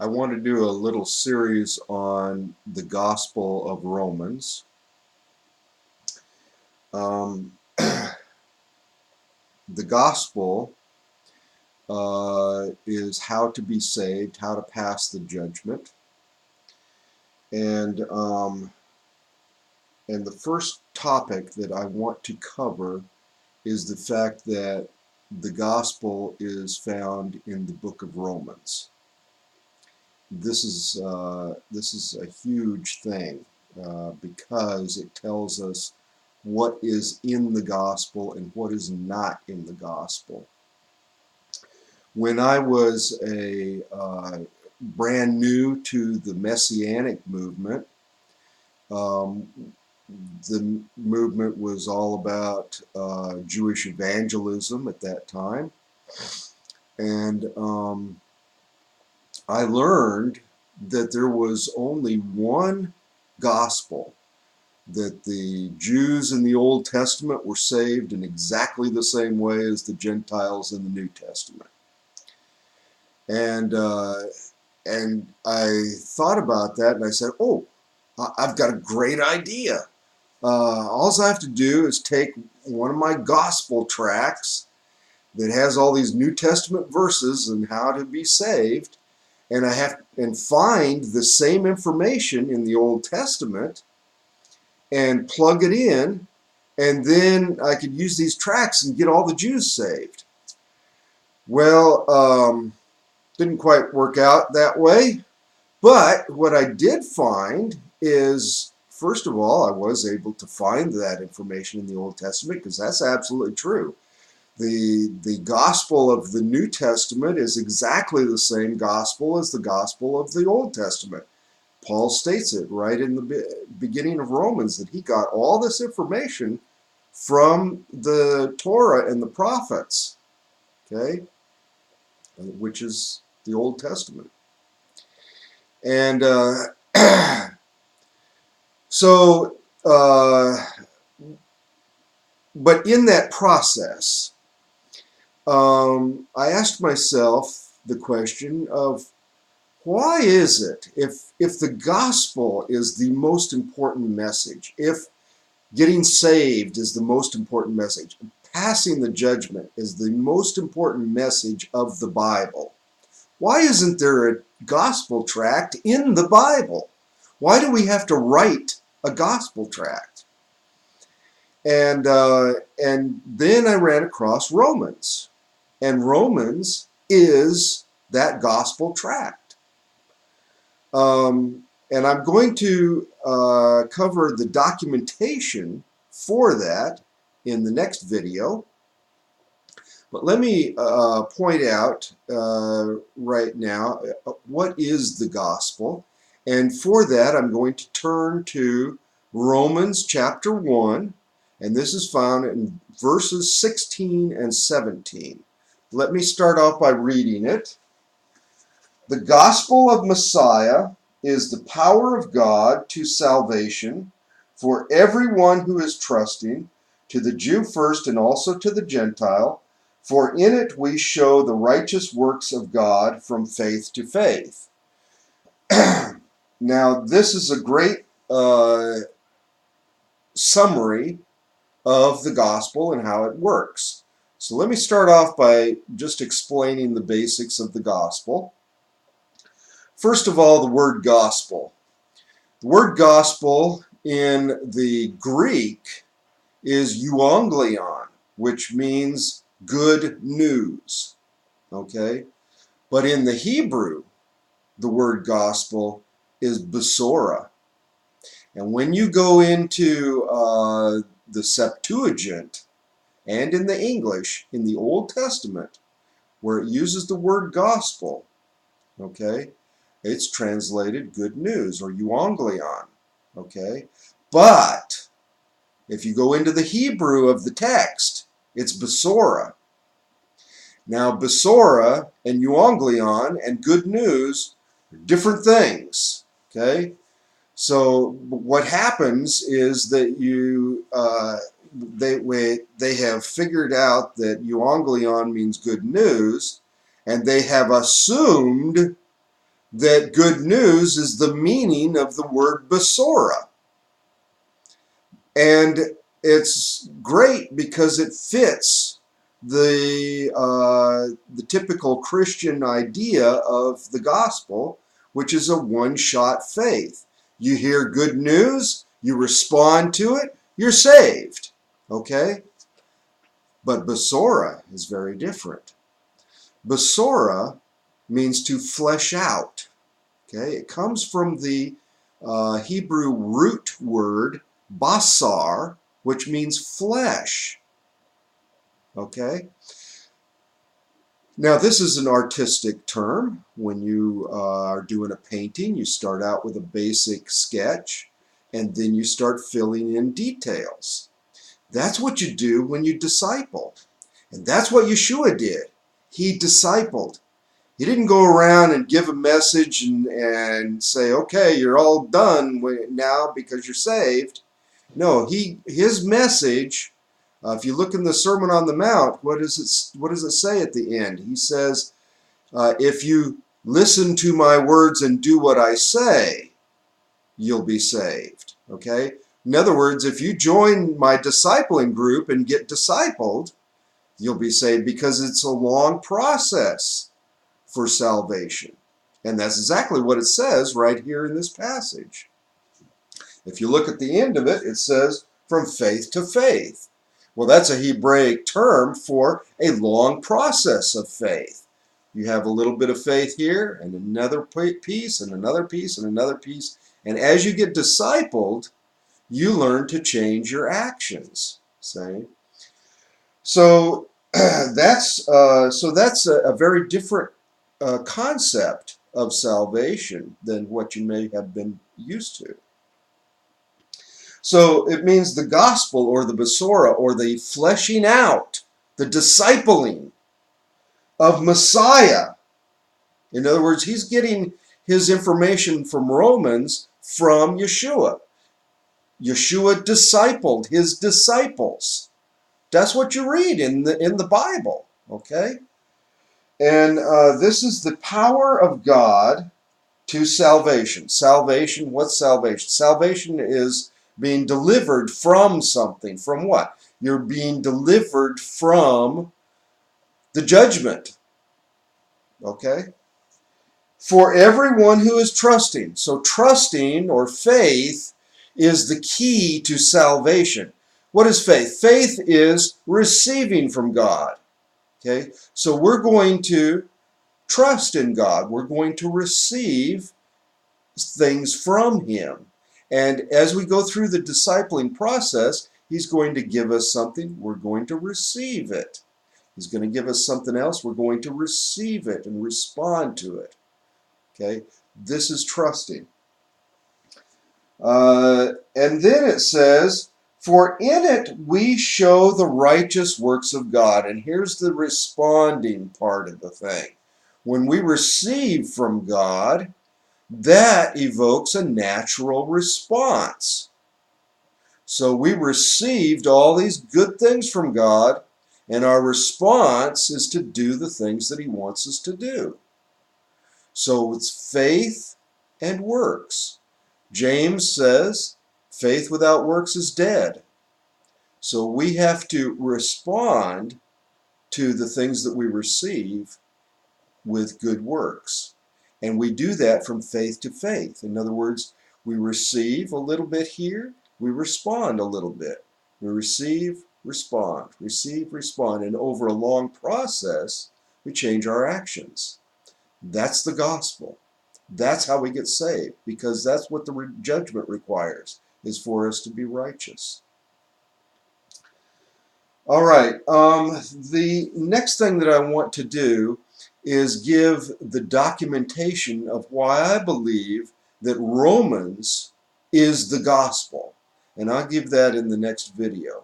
I want to do a little series on the Gospel of Romans. The Gospel is how to be saved, how to pass the judgment. And the first topic that I want to cover is the fact that the Gospel is found in the book of Romans. This is a huge thing because it tells us what is in the gospel and what is not in the gospel. When I was brand new to the Messianic movement, the movement was all about Jewish evangelism at that time, and I learned that there was only one gospel, that the Jews in the Old Testament were saved in exactly the same way as the Gentiles in the New Testament. And I thought about that and I said, oh, I've got a great idea. All I have to do is take one of my gospel tracts that has all these New Testament verses and how to be saved, and find the same information in the Old Testament and plug it in, and then I could use these tracts and get all the Jews saved. Well, didn't quite work out that way, but what I did find is, first of all, I was able to find that information in the Old Testament, because that's absolutely true. The gospel of the New Testament is exactly the same gospel as the gospel of the Old Testament. Paul states it right in the beginning of Romans that he got all this information from the Torah and the prophets, okay, which is the Old Testament. And but in that process, I asked myself the question of, why is it, if the gospel is the most important message, if getting saved is the most important message, passing the judgment is the most important message of the Bible, why isn't there a gospel tract in the Bible? Why do we have to write a gospel tract? And then I ran across Romans, and Romans is that gospel tract. And I'm going to cover the documentation for that in the next video. But let me point out right now what is the gospel. And for that, I'm going to turn to Romans chapter 1, and this is found in verses 16 and 17. Let me start off by reading it. The gospel of Messiah is the power of God to salvation for everyone who is trusting, to the Jew first and also to the Gentile, for in it we show the righteous works of God from faith to faith. Now, this is a great summary of the gospel and how it works. So let me start off by just explaining the basics of the gospel. First of all, the word gospel. The word gospel in the Greek is euangelion, which means good news. Okay? But in the Hebrew, the word gospel is besora. And when you go into the Septuagint and in the English, in the Old Testament, where it uses the word gospel, okay, it's translated good news or euangelion, okay? But if you go into the Hebrew of the text, it's besora. Now, besora and euangelion and good news are different things, okay? So what happens is that they have figured out that euangelion means good news, and they have assumed that good news is the meaning of the word basora. And it's great because it fits the typical Christian idea of the gospel, which is a one-shot faith. You hear good news, you respond to it, you're saved. Okay? But basora is very different. Basora means to flesh out. Okay? It comes from the Hebrew root word basar, which means flesh. Okay? Now, this is an artistic term. When you are doing a painting, you start out with a basic sketch, and then you start filling in details. That's what you do when you disciple. And that's what Yeshua did. He discipled. He didn't go around and give a message and say, okay, you're all done now because you're saved. No, his message, if you look in the Sermon on the Mount, what does it say at the end? He says, if you listen to my words and do what I say, you'll be saved. Okay? In other words, if you join my discipling group and get discipled, you'll be saved, because it's a long process for salvation. And that's exactly what it says right here in this passage. If you look at the end of it, it says, from faith to faith. Well, that's a Hebraic term for a long process of faith. You have a little bit of faith here, and another piece, and another piece, and another piece. And as you get discipled, you learn to change your actions. See? So that's a very different concept of salvation than what you may have been used to. So it means the gospel, or the basora, or the fleshing out, the discipling of Messiah. In other words, he's getting his information from Romans from Yeshua. Yeshua discipled his disciples. That's what you read in the Bible, okay? And this is the power of God to salvation. Salvation, what's salvation? Salvation is being delivered from something. From what? You're being delivered from the judgment, okay? For everyone who is trusting. So trusting, or faith, is the key to salvation. What is faith? Faith is receiving from God. Okay? So we're going to trust in God. We're going to receive things from Him. And as we go through the discipling process, He's going to give us something. We're going to receive it. He's going to give us something else. We're going to receive it and respond to it. Okay? This is trusting. And then it says, for in it we show the righteous works of God. And here's the responding part of the thing. When we receive from God, that evokes a natural response. So we received all these good things from God, and our response is to do the things that He wants us to do. So it's faith and works. James says, faith without works is dead. So we have to respond to the things that we receive with good works. And we do that from faith to faith. In other words, we receive a little bit here, we respond a little bit. We receive, respond, receive, respond. And over a long process, we change our actions. That's the gospel. That's how we get saved, because that's what the judgment requires, is for us to be righteous. All right, the next thing that I want to do is give the documentation of why I believe that Romans is the gospel. And I'll give that in the next video.